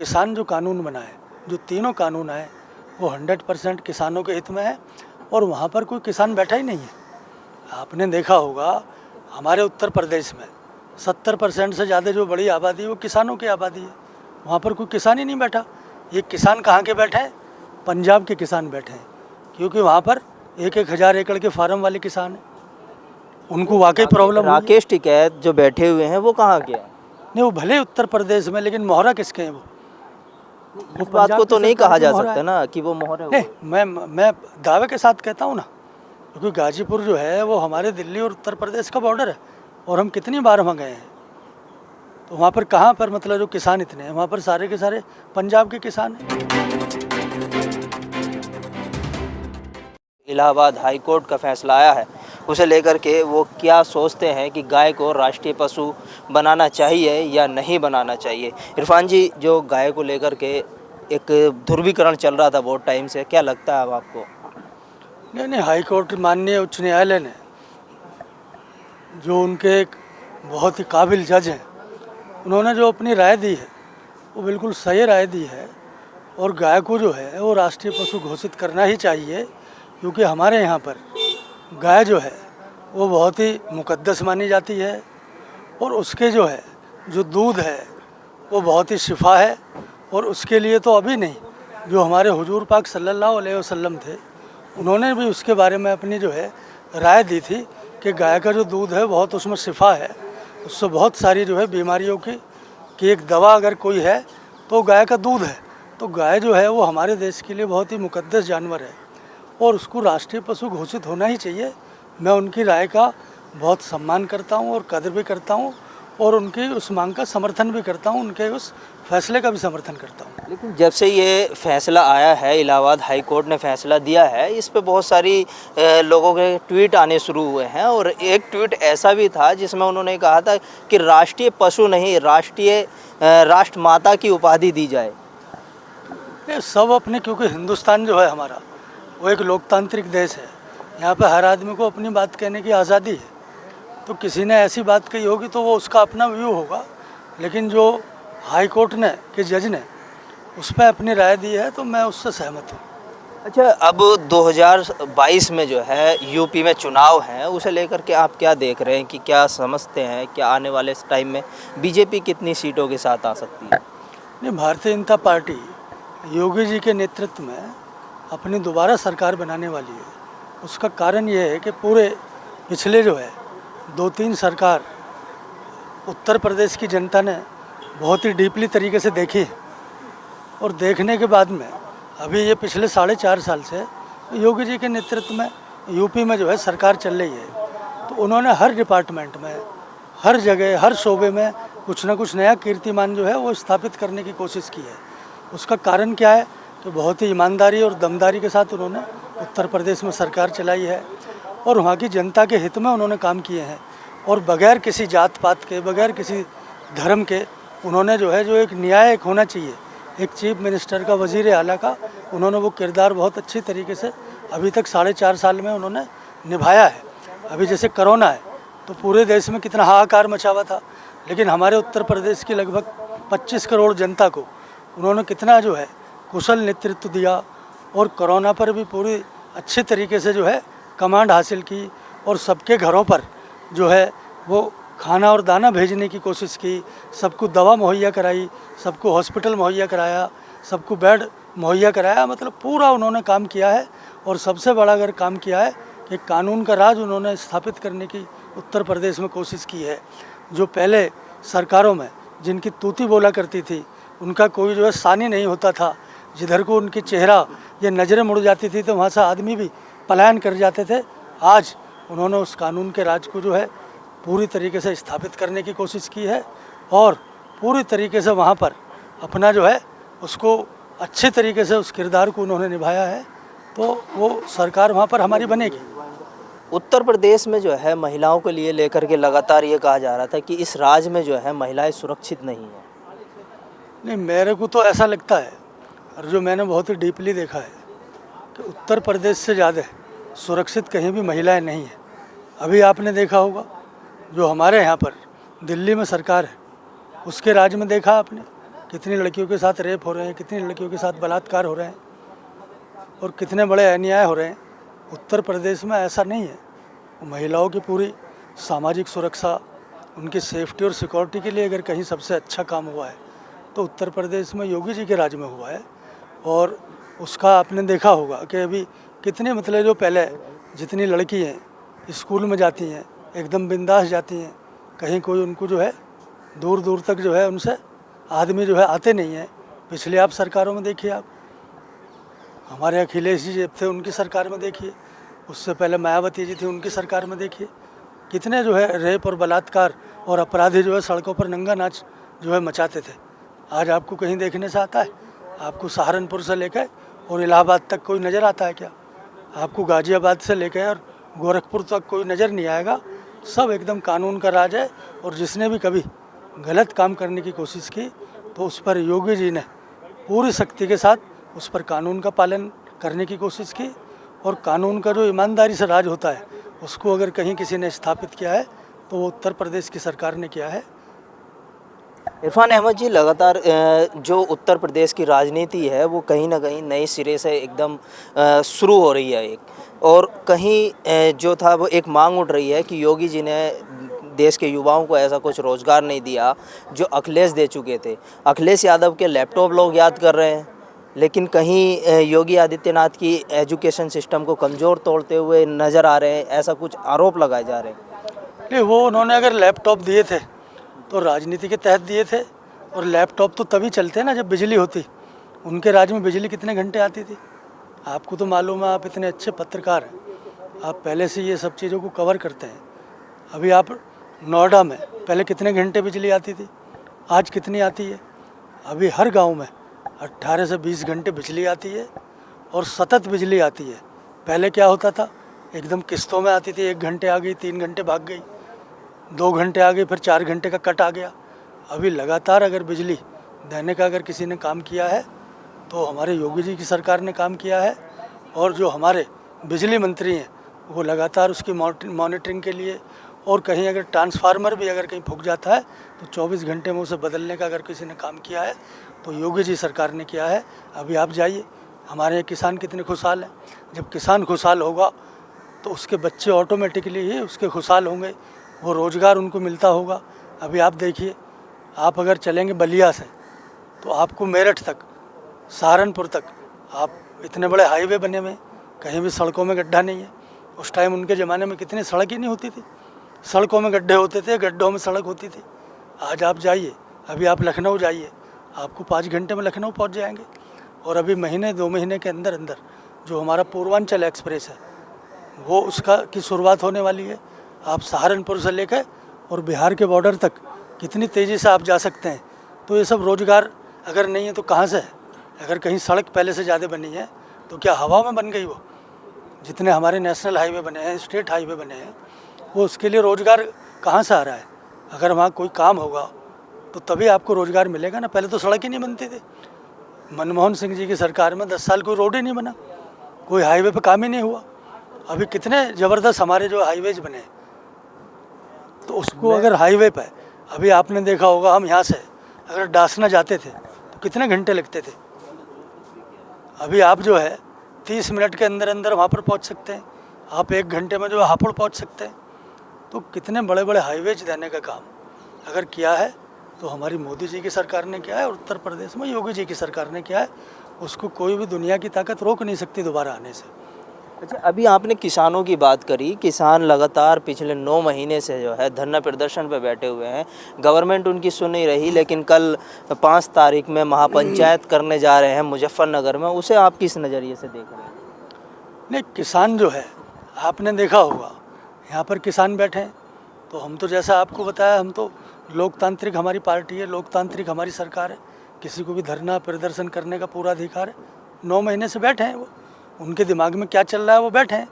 किसान जो कानून बनाए, जो तीनों कानून आए, वो 100% किसानों के हित में है और वहाँ पर कोई किसान बैठा ही नहीं है। आपने देखा होगा हमारे उत्तर प्रदेश में 70% से ज़्यादा जो बड़ी आबादी है वो किसानों की आबादी है। वहाँ पर कोई किसान ही नहीं बैठा। ये किसान कहाँ के बैठे हैं? पंजाब के किसान बैठे हैं, क्योंकि वहाँ पर 1-1 हज़ार एकड़ के फार्म वाले किसान हैं। उनको वाकई प्रॉब्लम हुई है। राकेश टिकैत जो बैठे हुए हैं वो कहाँ के हैं? नहीं, वो भले उत्तर प्रदेश में, लेकिन मोहरा किसके हैं? वो इस बात को पंजाब तो की नहीं सरकार कहा के जा मोहरा सकता है। ना कि वो मोहर है। नहीं, मैं दावे के साथ कहता हूँ ना, क्योंकि गाजीपुर जो है वो हमारे दिल्ली और उत्तर प्रदेश का बॉर्डर है और हम कितनी बार वहाँ गए हैं। तो वहाँ पर कहाँ पर मतलब जो किसान इतने हैं, वहाँ पर सारे के सारे पंजाब के किसान हैं। इलाहाबाद हाई कोर्ट का फैसला आया है, उसे लेकर के वो क्या सोचते हैं कि गाय को राष्ट्रीय पशु बनाना चाहिए या नहीं बनाना चाहिए। इरफान जी, जो गाय को लेकर के एक ध्रुवीकरण चल रहा था बहुत टाइम से, क्या लगता है अब आपको? नहीं, हाई कोर्ट माननीय उच्च न्यायालय ने, जो उनके एक बहुत ही काबिल जज हैं, उन्होंने जो अपनी राय दी है वो बिल्कुल सही राय दी है। और गाय को जो है वो राष्ट्रीय पशु घोषित करना ही चाहिए, क्योंकि हमारे यहाँ पर गाय जो है वो बहुत ही मुकद्दस मानी जाती है और उसके जो है जो दूध है वो बहुत ही शिफा है। और उसके लिए तो अभी नहीं, जो हमारे हुजूर पाक सल्लल्लाहु अलैहि वसल्लम थे, उन्होंने भी उसके बारे में अपनी जो है राय दी थी कि गाय का जो दूध है बहुत उसमें शिफा है, उससे बहुत सारी जो है बीमारियों की एक दवा अगर कोई है तो गाय का दूध है। तो गाय जो है वो हमारे देश के लिए बहुत ही मुकद्दस जानवर है और उसको राष्ट्रीय पशु घोषित होना ही चाहिए। मैं उनकी राय का बहुत सम्मान करता हूँ और कदर भी करता हूँ और उनकी उस मांग का समर्थन भी करता हूँ, उनके उस फैसले का भी समर्थन करता हूँ। लेकिन जब से ये फैसला आया है, इलाहाबाद हाई कोर्ट ने फैसला दिया है, इस पे बहुत सारी लोगों के ट्वीट आने शुरू हुए हैं और एक ट्वीट ऐसा भी था जिसमें उन्होंने कहा था कि राष्ट्रीय पशु नहीं, राष्ट्रमाता की उपाधि दी जाए। ये सब अपने, क्योंकि हिंदुस्तान जो है हमारा वो एक लोकतांत्रिक देश है, यहाँ पे हर आदमी को अपनी बात कहने की आज़ादी है। तो किसी ने ऐसी बात कही होगी तो वो उसका अपना व्यू होगा, लेकिन जो हाई कोर्ट ने के जज ने उस पर अपनी राय दी है तो मैं उससे सहमत हूँ। अच्छा, अब 2022 में जो है यूपी में चुनाव हैं, उसे लेकर के आप क्या देख रहे हैं कि क्या समझते हैं क्या आने वाले इस टाइम में बीजेपी कितनी सीटों के साथ आ सकती है? नहीं, भारतीय जनता पार्टी योगी जी के नेतृत्व में अपनी दोबारा सरकार बनाने वाली है। उसका कारण ये है कि पूरे पिछले जो है 2-3 सरकार उत्तर प्रदेश की जनता ने बहुत ही डीपली तरीके से देखी है और देखने के बाद में अभी ये पिछले 4.5 साल से योगी जी के नेतृत्व में यूपी में जो है सरकार चल रही है। तो उन्होंने हर डिपार्टमेंट में, हर जगह, हर शोबे में कुछ ना कुछ नया कीर्तिमान जो है वो स्थापित करने की कोशिश की है। उसका कारण क्या है कि बहुत ही ईमानदारी और दमदारी के साथ उन्होंने उत्तर प्रदेश में सरकार चलाई है और वहाँ की जनता के हित में उन्होंने काम किए हैं और बगैर किसी जात पात के, बगैर किसी धर्म के उन्होंने जो है, जो एक न्याय एक होना चाहिए एक चीफ मिनिस्टर का, वज़ीर आला का, उन्होंने वो किरदार बहुत अच्छी तरीके से अभी तक 4.5 साल में उन्होंने निभाया है। अभी जैसे कोरोना है तो पूरे देश में कितना हाहाकार मचा हुआ था, लेकिन हमारे उत्तर प्रदेश की लगभग 25 करोड़ जनता को उन्होंने कितना जो है कुशल नेतृत्व दिया और कोरोना पर भी पूरी अच्छे तरीके से जो है कमांड हासिल की और सबके घरों पर जो है वो खाना और दाना भेजने की कोशिश की, सबको दवा मुहैया कराई, सबको हॉस्पिटल मुहैया कराया, सबको बेड मुहैया कराया। मतलब पूरा उन्होंने काम किया है और सबसे बड़ा अगर काम किया है कि कानून का राज उन्होंने स्थापित करने की उत्तर प्रदेश में कोशिश की है। जो पहले सरकारों में जिनकी तूती बोला करती थी, उनका कोई जो है सानी नहीं होता था, जिधर को उनकी चेहरा या नज़रें मुड़ जाती थी तो वहाँ से आदमी भी पलायन कर जाते थे। आज उन्होंने उस कानून के राज को जो है पूरी तरीके से स्थापित करने की कोशिश की है और पूरी तरीके से वहाँ पर अपना जो है उसको अच्छे तरीके से उस किरदार को उन्होंने निभाया है। तो वो सरकार वहाँ पर हमारी बनेगी। उत्तर प्रदेश में जो है महिलाओं के लिए लेकर के लगातार ये कहा जा रहा था कि इस राज्य में जो है महिलाएं सुरक्षित नहीं है। नहीं, मेरे को तो ऐसा लगता है और जो मैंने बहुत ही डीपली देखा है कि उत्तर प्रदेश से ज़्यादा सुरक्षित कहीं भी महिलाएं नहीं हैं। अभी आपने देखा होगा जो हमारे यहाँ पर दिल्ली में सरकार है, उसके राज्य में देखा आपने कितनी लड़कियों के साथ रेप हो रहे हैं, कितनी लड़कियों के साथ बलात्कार हो रहे हैं और कितने बड़े अन्याय हो रहे हैं। उत्तर प्रदेश में ऐसा नहीं है। महिलाओं की पूरी सामाजिक सुरक्षा, उनकी सेफ्टी और सिक्योरिटी के लिए अगर कहीं सबसे अच्छा काम हुआ है तो उत्तर प्रदेश में योगी जी के राज में हुआ है। और उसका आपने देखा होगा कि अभी कितने मतलब जो पहले जितनी लड़की हैं स्कूल में जाती हैं एकदम बिंदास जाती हैं, कहीं कोई उनको जो है दूर दूर तक जो है उनसे आदमी जो है आते नहीं हैं। पिछले आप सरकारों में देखिए, आप हमारे अखिलेश जी जब थे उनकी सरकार में देखिए, उससे पहले मायावती जी थी उनकी सरकार में देखिए, कितने जो है रेप और बलात्कार और अपराधी जो है सड़कों पर नंगा नाच जो है मचाते थे। आज आपको कहीं देखने से आता है? आपको सहारनपुर से लेकर और इलाहाबाद तक कोई नज़र आता है क्या? आपको गाज़ियाबाद से लेकर और गोरखपुर तक कोई नज़र नहीं आएगा। सब एकदम कानून का राज है। और जिसने भी कभी गलत काम करने की कोशिश की तो उस पर योगी जी ने पूरी सख्ती के साथ उस पर कानून का पालन करने की कोशिश की। और कानून का जो ईमानदारी से राज होता है उसको अगर कहीं किसी ने स्थापित किया है तो वो उत्तर प्रदेश की सरकार ने किया है। इरफान अहमद जी, लगातार जो उत्तर प्रदेश की राजनीति है वो कहीं ना कहीं नए सिरे से एकदम शुरू हो रही है एक, और कहीं जो था वो एक मांग उठ रही है कि योगी जी ने देश के युवाओं को ऐसा कुछ रोज़गार नहीं दिया जो अखिलेश दे चुके थे। अखिलेश यादव के लैपटॉप लोग याद कर रहे हैं, लेकिन कहीं योगी आदित्यनाथ की एजुकेशन सिस्टम को कमज़ोर तोड़ते हुए नज़र आ रहे हैं, ऐसा कुछ आरोप लगाए जा रहे हैं। नहीं, वो उन्होंने अगर लैपटॉप दिए थे तो राजनीति के तहत दिए थे। और लैपटॉप तो तभी चलते ना जब बिजली होती। उनके राज्य में बिजली कितने घंटे आती थी आपको तो मालूम है। आप इतने अच्छे पत्रकार हैं, आप पहले से ये सब चीज़ों को कवर करते हैं। अभी आप नोएडा में पहले कितने घंटे बिजली आती थी, आज कितनी आती है? अभी हर गांव में 18 से 20 घंटे बिजली आती है और सतत बिजली आती है। पहले क्या होता था, एकदम किस्तों में आती थी, 1 घंटे आ गई, 3 घंटे भाग गई, 2 घंटे आ गई, फिर 4 घंटे का कट आ गया। अभी लगातार अगर बिजली देने का अगर किसी ने काम किया है तो हमारे योगी जी की सरकार ने काम किया है। और जो हमारे बिजली मंत्री हैं वो लगातार उसकी मॉनिटरिंग के लिए, और कहीं अगर ट्रांसफार्मर भी अगर कहीं फूक जाता है तो 24 घंटे में उसे बदलने का अगर किसी ने काम किया है तो योगी जी सरकार ने किया है। अभी आप जाइए, हमारे यहाँ किसान कितने खुशहाल हैं। जब किसान खुशहाल होगा तो उसके बच्चे ऑटोमेटिकली ही उसके खुशहाल होंगे, वो रोज़गार उनको मिलता होगा। अभी आप देखिए, आप अगर चलेंगे बलिया से तो आपको मेरठ तक, सहारनपुर तक, आप इतने बड़े हाईवे बने हुए, कहीं भी सड़कों में गड्ढा नहीं है। उस टाइम उनके ज़माने में कितनी सड़क ही नहीं होती थी, सड़कों में गड्ढे होते थे, गड्ढों में सड़क होती थी। आज आप जाइए, अभी आप लखनऊ जाइए, आपको 5 घंटे में लखनऊ पहुंच जाएंगे। और अभी महीने 2 महीने के अंदर अंदर जो हमारा पूर्वांचल एक्सप्रेस है वो उसका की शुरुआत होने वाली है। आप सहारनपुर से लेकर और बिहार के बॉर्डर तक कितनी तेज़ी से आप जा सकते हैं। तो ये सब रोज़गार अगर नहीं है तो कहाँ से है? अगर कहीं सड़क पहले से ज़्यादा बनी है तो क्या हवा में बन गई? वो जितने हमारे नेशनल हाईवे बने हैं, स्टेट हाईवे बने हैं, वो उसके लिए रोज़गार कहाँ से आ रहा है? अगर वहाँ कोई काम होगा तो तभी आपको रोज़गार मिलेगा ना। पहले तो सड़क ही नहीं बनती थी। मनमोहन सिंह जी की सरकार में 10 साल कोई रोड ही नहीं बना, कोई हाईवे पे काम ही नहीं हुआ। अभी कितने ज़बरदस्त हमारे जो हाईवेज बने, तो उसको अगर हाईवे पे, अभी आपने देखा होगा हम यहाँ से अगर डासना जाते थे तो कितने घंटे लगते थे। अभी आप जो है 30 मिनट के अंदर अंदर वहाँ पर पहुँच सकते हैं। आप 1 घंटे में जो है हापुड़ पहुँच सकते हैं। तो कितने बड़े बड़े हाईवेज देने का काम अगर किया है तो हमारी मोदी जी की सरकार ने किया है, और उत्तर प्रदेश में योगी जी की सरकार ने किया है। उसको कोई भी दुनिया की ताकत रोक नहीं सकती दोबारा आने से। अच्छा, अभी आपने किसानों की बात करी। किसान लगातार पिछले 9 महीने से जो है धरना प्रदर्शन पे बैठे हुए हैं। गवर्नमेंट उनकी सुन नहीं रही, लेकिन कल 5 तारीख में महापंचायत करने जा रहे हैं मुजफ्फरनगर में। उसे आप किस नज़रिए से देख रहे हैं? नहीं, किसान जो है आपने देखा होगा, यहाँ पर किसान बैठे हैं तो हम तो जैसा आपको बताया, हम तो लोकतांत्रिक हमारी पार्टी है, लोकतांत्रिक हमारी सरकार है। किसी को भी धरना प्रदर्शन करने का पूरा अधिकार है। 9 महीने से बैठे हैं वो, उनके दिमाग में क्या चल रहा है वो बैठे हैं।